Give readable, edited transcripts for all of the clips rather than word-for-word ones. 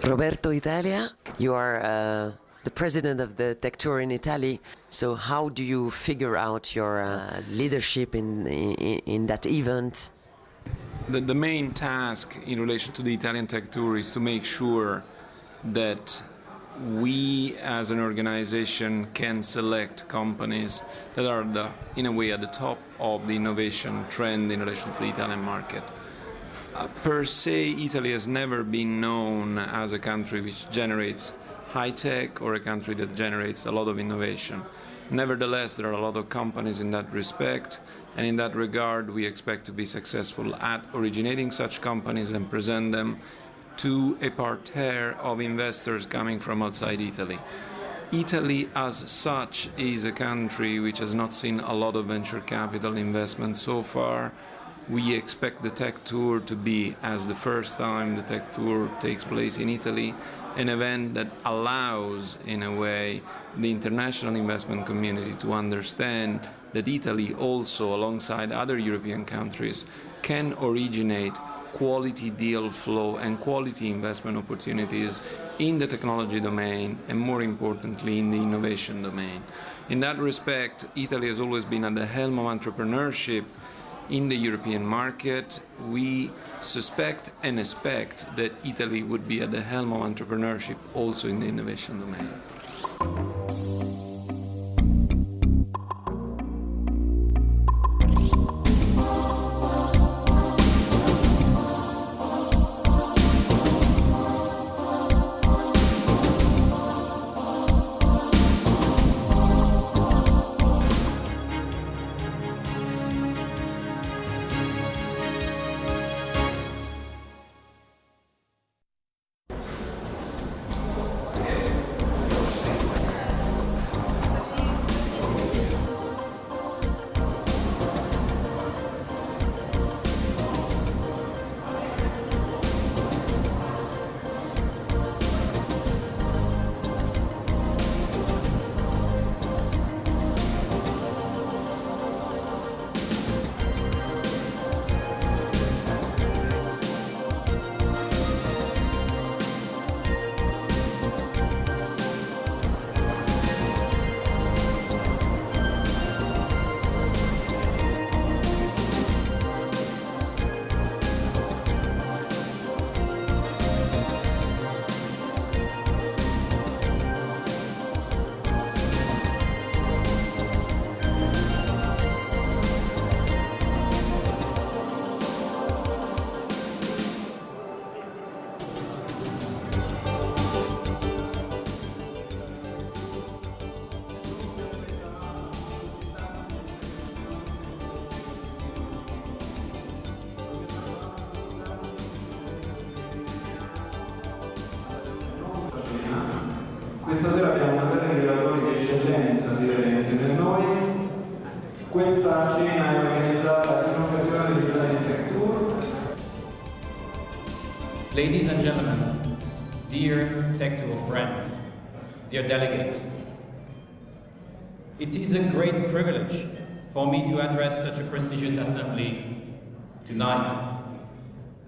Roberto Italia, you are the president of the Tech Tour in Italy. So how do you figure out your leadership in that event? The main task in relation to the Italian Tech Tour is to make sure that we as an organization can select companies that are in a way at the top of the innovation trend in relation to the Italian market. Per se, Italy has never been known as a country which generates high tech or a country that generates a lot of innovation. Nevertheless, there are a lot of companies in that respect, and in that regard we expect to be successful at originating such companies and present them to a parterre of investors coming from outside Italy. Italy as such is a country which has not seen a lot of venture capital investment so far. We expect the Tech Tour to be, as the first time the Tech Tour takes place in Italy, an event that allows, in a way, the international investment community to understand that Italy also, alongside other European countries, can originate quality deal flow and quality investment opportunities in the technology domain and, more importantly, in the innovation domain. In that respect, Italy has always been at the helm of entrepreneurship in the European market. We suspect and expect that Italy would be at the helm of entrepreneurship also in the innovation domain. Questa sera abbiamo una serie di relatori di eccellenza di insieme a noi. Questa cena è organizzata in occasione dell'Italian Tech Tour. Ladies and gentlemen, dear Tech Tour friends, dear delegates, it is a great privilege for me to address such a prestigious assembly tonight.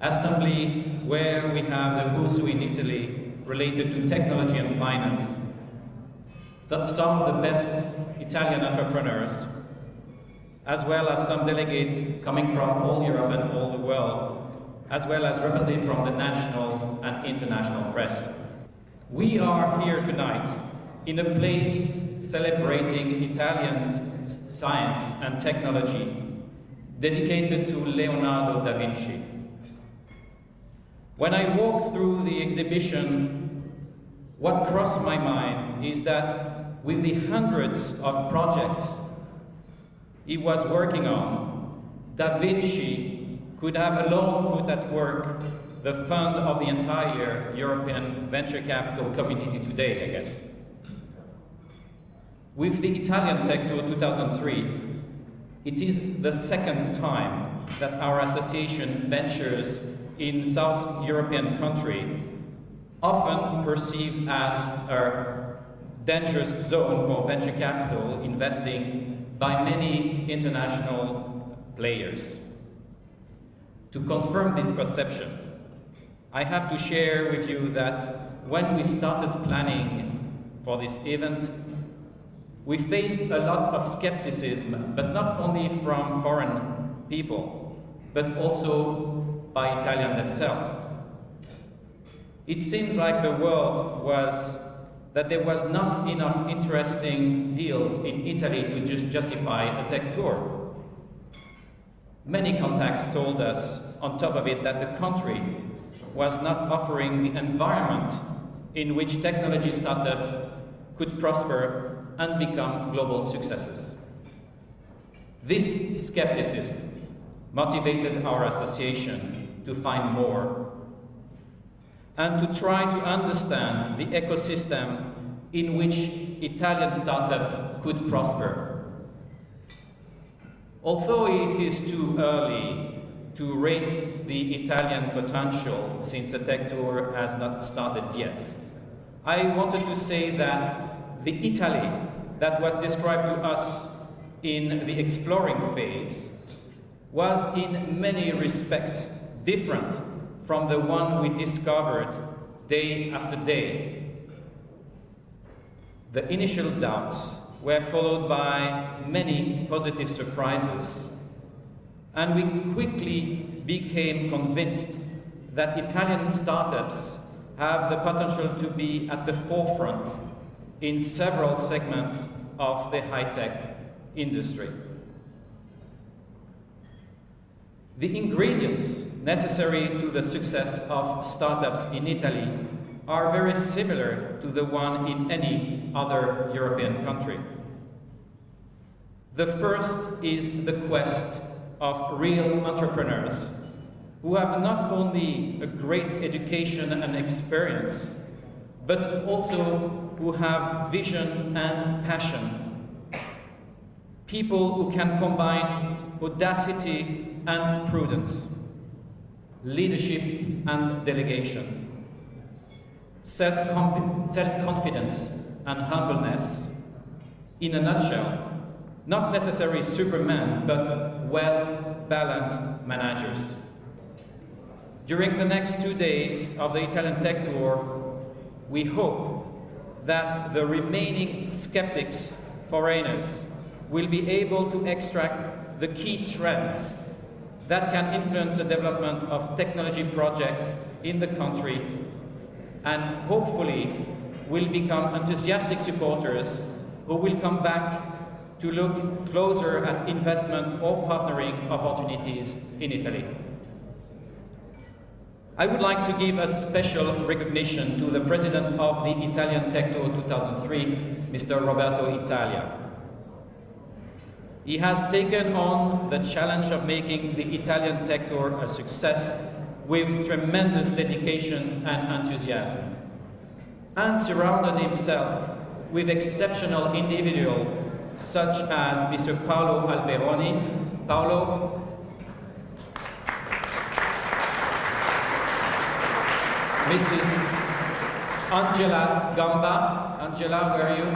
Assembly where we have the WUSU in Italy related to technology and finance. Some of the best Italian entrepreneurs, as well as some delegates coming from all Europe and all the world, as well as representatives from the national and international press. We are here tonight in a place celebrating Italian science and technology dedicated to Leonardo da Vinci. When I walked through the exhibition, what crossed my mind is that with the hundreds of projects he was working on, Da Vinci could have alone put at work the fund of the entire European venture capital community today, I guess. With the Italian Tech Tour 2003, it is the second time that our association ventures in South European country, often perceived as a dangerous zone for venture capital investing by many international players. To confirm this perception, I have to share with you that when we started planning for this event, we faced a lot of skepticism, but not only from foreign people, but also by Italians themselves. It seemed like the world was that there was not enough interesting deals in Italy to just justify a tech tour. Many contacts told us, on top of it, that the country was not offering the environment in which technology startups could prosper and become global successes. This skepticism motivated our association to find more and to try to understand the ecosystem in which Italian startups could prosper. Although it is too early to rate the Italian potential since the tech tour has not started yet, I wanted to say that the Italy that was described to us in the exploring phase was in many respects different from the one we discovered day after day. The initial doubts were followed by many positive surprises, and we quickly became convinced that Italian startups have the potential to be at the forefront in several segments of the high-tech industry. The ingredients necessary to the success of startups in Italy are very similar to the one in any other European country. The first is the quest of real entrepreneurs who have not only a great education and experience, but also who have vision and passion. People who can combine audacity and prudence, leadership and delegation, self-confidence and humbleness. In a nutshell, not necessarily supermen, but well-balanced managers. During the next 2 days of the Italian Tech Tour, we hope that the remaining skeptics, foreigners, will be able to extract the key trends that can influence the development of technology projects in the country and hopefully will become enthusiastic supporters who will come back to look closer at investment or partnering opportunities in Italy. I would like to give a special recognition to the President of the Italian Tech Tour 2003, Mr. ROBERTO Italia. He has taken on the challenge of making the Italian Tech Tour a success with tremendous dedication and enthusiasm, and surrounded himself with exceptional individuals such as Mr. Paolo Alberoni. Paolo, Mrs. Angela Gamba. Angela, where are you?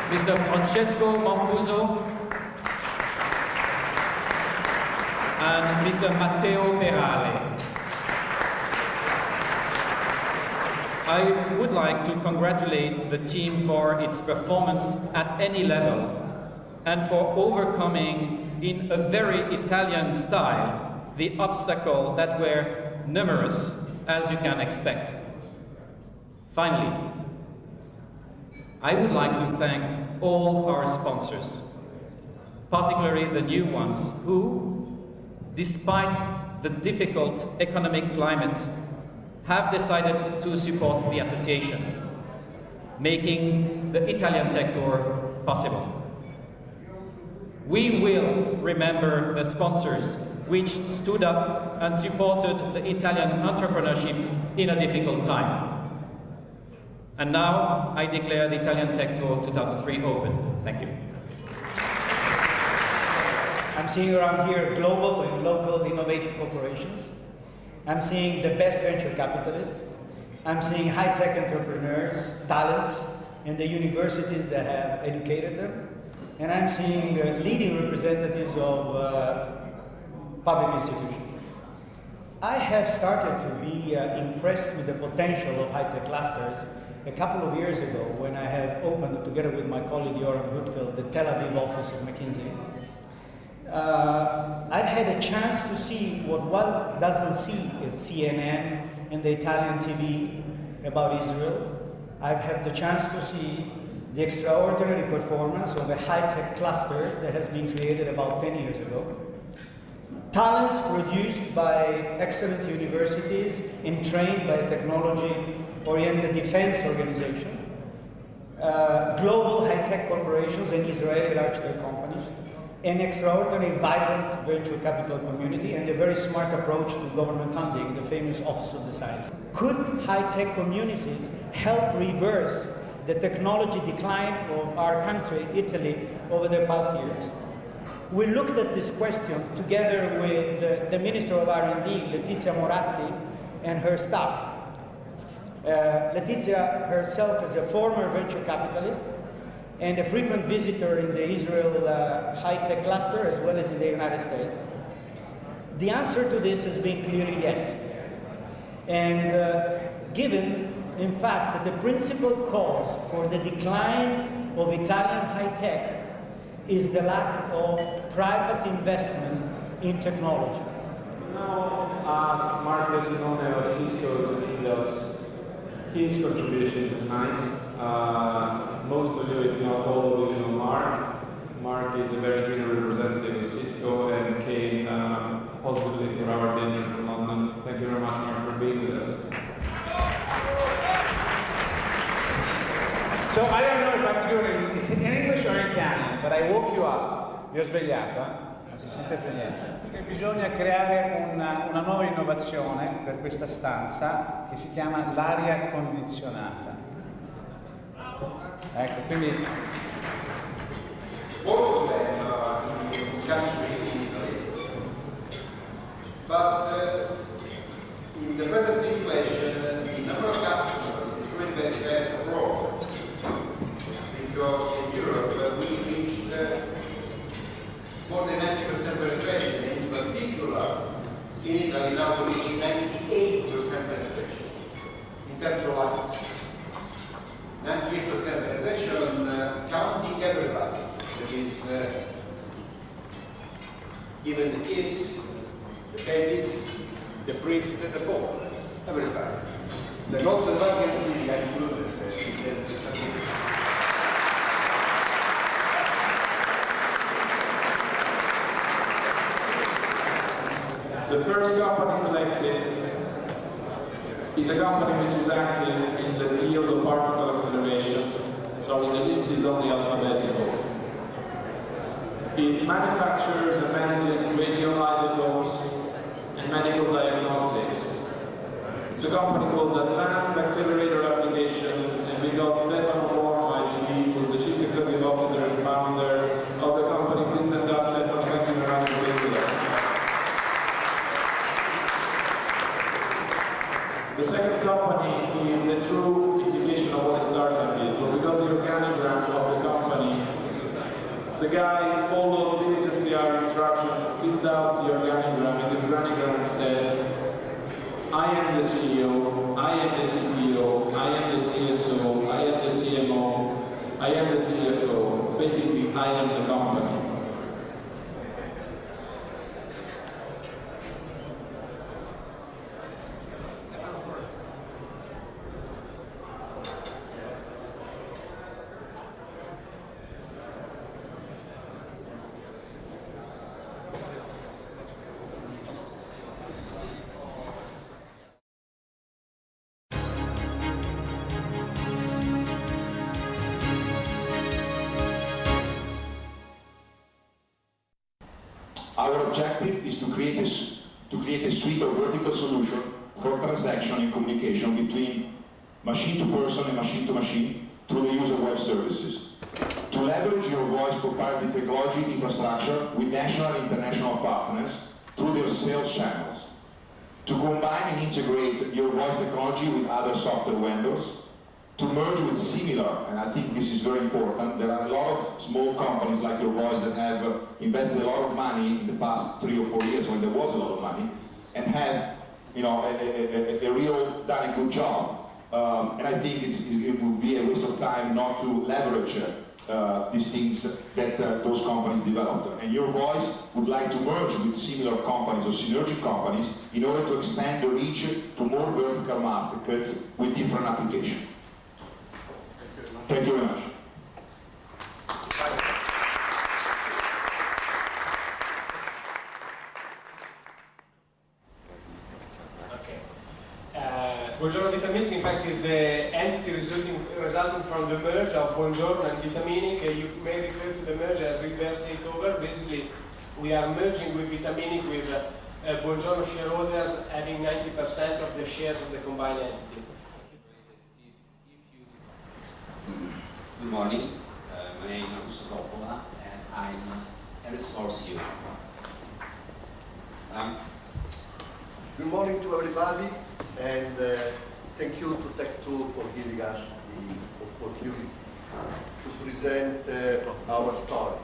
Mr. Francesco Mancuso and Mr. Matteo Perale. I would like to congratulate the team for its performance at any level and for overcoming in a very Italian style the obstacles that were numerous, as you can expect. Finally, I would like to thank all our sponsors, particularly the new ones who, despite the difficult economic climate, have decided to support the association, making the Italian Tech Tour possible. We will remember the sponsors which stood up and supported the Italian entrepreneurship in a difficult time. And now I declare the Italian Tech Tour 2003 open. Thank you. I'm seeing around here global and local innovative corporations. I'm seeing the best venture capitalists. I'm seeing high-tech entrepreneurs, talents, and the universities that have educated them. And I'm seeing leading representatives of public institutions. I have started to be impressed with the potential of high-tech clusters a couple of years ago when I have opened, together with my colleague Joram, the Tel Aviv office of McKinsey. I've had a chance to see what one doesn't see at CNN and the Italian TV about Israel. I've had the chance to see the extraordinary performance of a high-tech cluster that has been created about 10 years ago. Talents produced by excellent universities and trained by a technology-oriented defense organization. Global high-tech corporations and Israeli large-tech companies. An extraordinarily vibrant venture capital community and a very smart approach to government funding, the famous Office of the Science. Could high-tech communities help reverse the technology decline of our country, Italy, over the past years? We looked at this question together with the Minister of R&D, Letizia Moratti, and her staff. Letizia herself is a former venture capitalist and a frequent visitor in the Israel high-tech cluster as well as in the United States. The answer to this has been clearly yes. And given, in fact, that the principal cause for the decline of Italian high-tech is the lack of private investment in technology. Now ask Mark Lesinone of Cisco to give us his contribution to tonight. Most of you, if not all of you, know Mark. Mark is a very senior representative of Cisco and came positively for our dinner from London. Thank you very much, Mark, for being with us. So I don't know if I have to do it in English or in Italian, but I woke you up. Vi ho svegliata, non si sente più niente. Perché bisogna creare una nuova innovazione per questa stanza che si chiama l'aria condizionata. Ecco, quindi... Both of them are in country in Italy, but in the present situation, the number of customers is really very fast abroad, because in Europe we reached more than 90% penetration, and in particular in Italy now we reach 98% penetration in terms of lives. 98% penetration, counting everybody. That is, even the kids, the babies, the priests, the poor, everybody. The not so vacancy are included. The first company selected is a company which is active in the field of particle acceleration. So the list is only alphabetical. It manufactures and manages radioisotopes and medical diagnostics. It's a company called Advanced Accelerator Applications, and we got Stefano Borma, who's the Chief Executive Officer and founder of the company. Please stand up, Stefano. Thank you very much for being with us. The second company is a true indication of what a startup is. When we got the organigram of the company, the guy followed diligently our instructions, filled out the organigram, and the organigram said, I am the CEO, I am the CTO, I am the CSO, I am the CMO, I am the CFO. Basically, I am the company. Our objective is to create a suite of vertical solutions for transaction and communication between machine to person and machine to machine through the use of web services. To leverage your voice proprietary technology infrastructure with national and international partners through their sales channels. To combine and integrate your voice technology with other software vendors. To merge with similar, and I think this is very important, there are a lot of small companies like Your Voice that have invested a lot of money in the past 3 or 4 years when there was a lot of money, and have you know, a real damn good job. And I think it would be a waste of time not to leverage these things that those companies developed. And your voice would like to merge with similar companies or synergic companies in order to extend the reach to more vertical markets with different applications. Thank you very much. Buongiorno Vitaminic, in fact, is the entity resulting from the merge of Buongiorno and Vitaminic. You may refer to the merge as reverse takeover. Basically, we are merging with Vitaminic with Buongiorno shareholders having 90% of the shares of the combined entity. Good morning. My name is Augusto Coppola, and I'm a resource CEO. Good morning to everybody, and thank you to Tech2 for giving us the opportunity to present our story.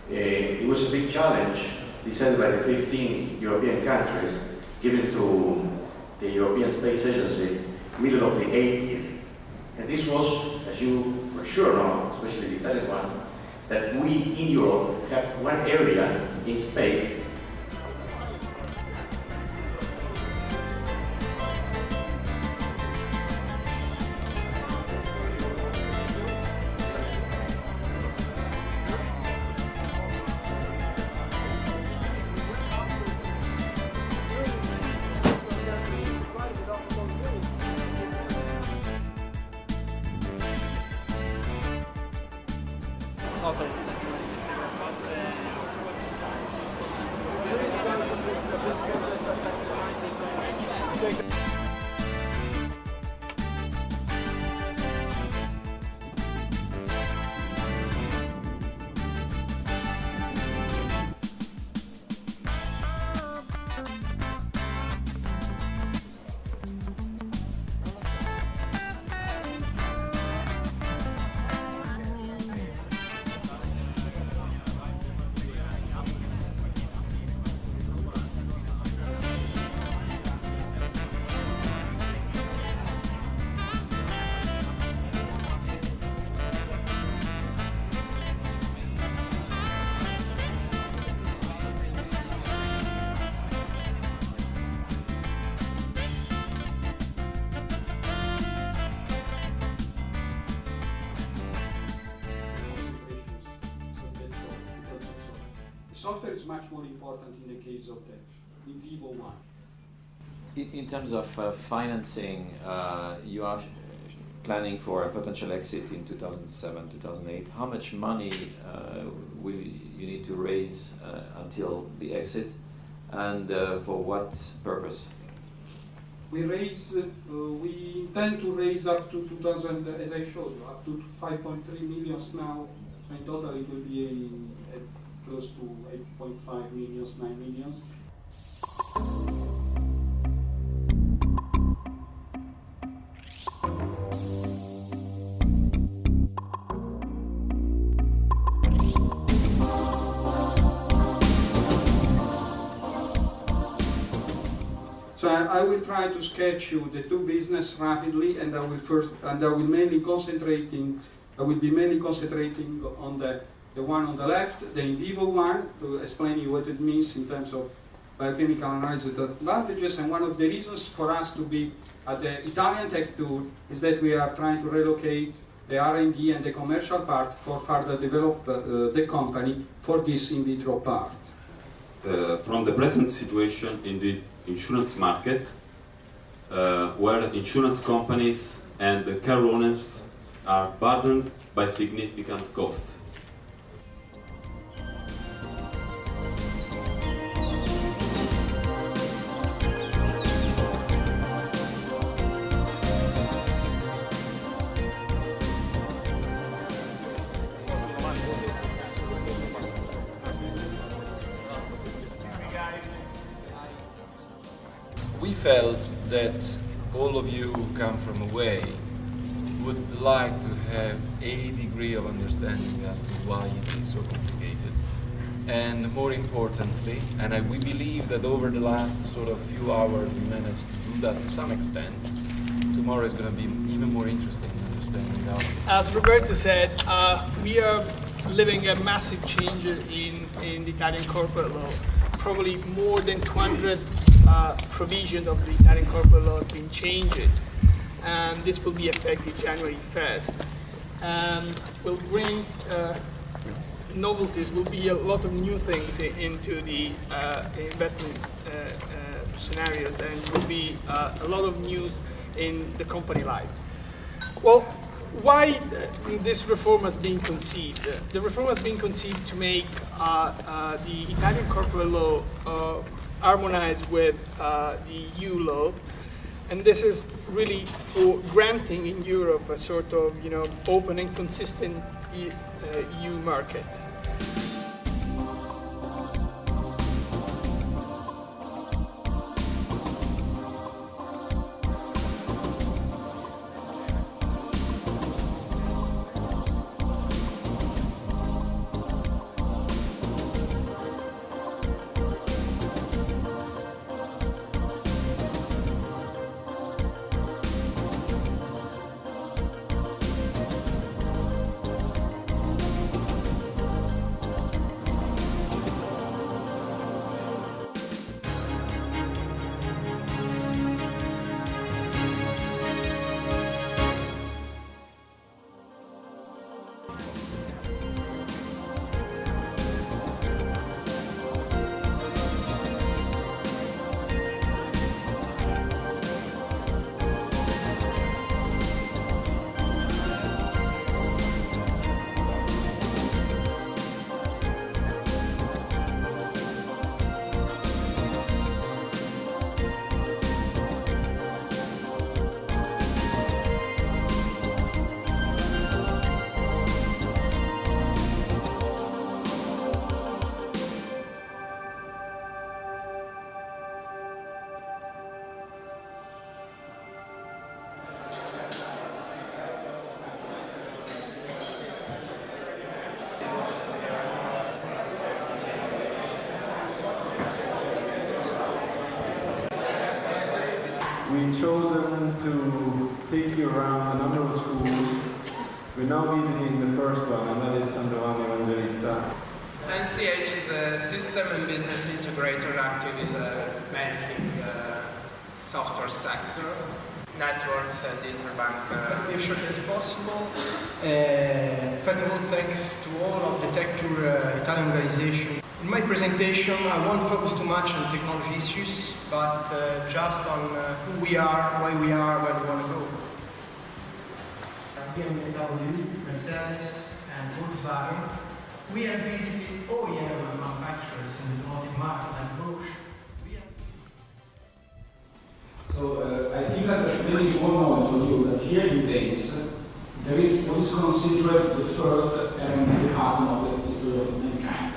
It was a big challenge decided by the 15 European countries given to the European Space Agency middle of the 80s. And this was, as you for sure know, especially the Italian ones, that we in Europe have one area in space . Software is much more important in the case of the in vivo one. In terms of financing, you are planning for a potential exit in 2007, 2008. How much money will you need to raise until the exit, and for what purpose? We intend to raise up to 2000, as I showed you, up to 5.3 million now. In total, it will be close to 8.5 million, 9 million. So I will try to sketch you the two business rapidly, and I will be mainly concentrating on the one on the left, the in vivo one, to explain you what it means in terms of biochemical analysis advantages. And one of the reasons for us to be at the Italian Tech2 is that we are trying to relocate the R&D and the commercial part for further develop the company for this in vitro part. From the present situation in the insurance market, where insurance companies and car owners are burdened by significant costs. We felt that all of you who come from away would like to have a degree of understanding as to why it is so complicated. And more importantly, and we believe that over the last sort of few hours we managed to do that to some extent, tomorrow is going to be even more interesting in understanding how. As Roberto said, we are living a massive change in the Italian corporate law. Probably more than 200 provisions of the Italian corporate law have been changed, and this will be effective January 1st. Will bring novelties, will be a lot of new things into the investment scenarios, and will be a lot of news in the company life. Well, why this reform has been conceived? The reform has been conceived to make the Italian corporate law harmonized with the EU law, and this is really for granting in Europe a sort of, open and consistent EU market. We've chosen to take you around a number of schools. We're now visiting the first one, and that is San Giovanni Evangelista. NCH is a system and business integrator active in the banking software sector. Networks and interbank as short as possible. First of all, thanks to all of the Tech Tour Italian organization. In my presentation, I won't focus too much on technology issues, but just on who we are, why we are, where we want to go. BMW, Mercedes, and Volkswagen. We have visited OEM manufacturers in the automotive market like Bosch. So I think that there is one moment for you that here in Venice, there is what is considered the first R&D department of the history of mankind.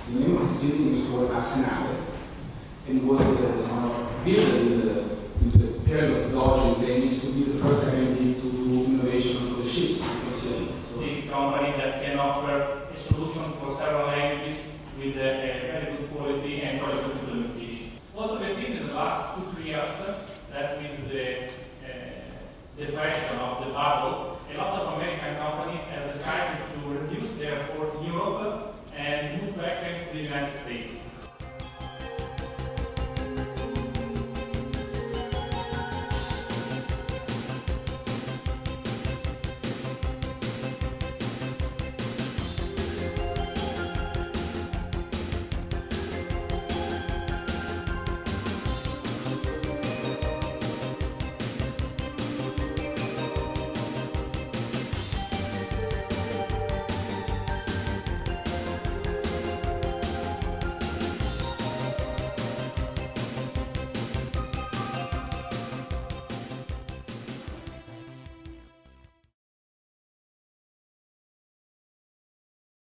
The name of this building is called Arsenale, and was built in the period of Dodge in Venice to be the first R&D to do innovation for the ships. So the company that can offer a solution for several languages with very good quality and quality of implementation. Also, we've seen in the last 2-3 years that with the fashion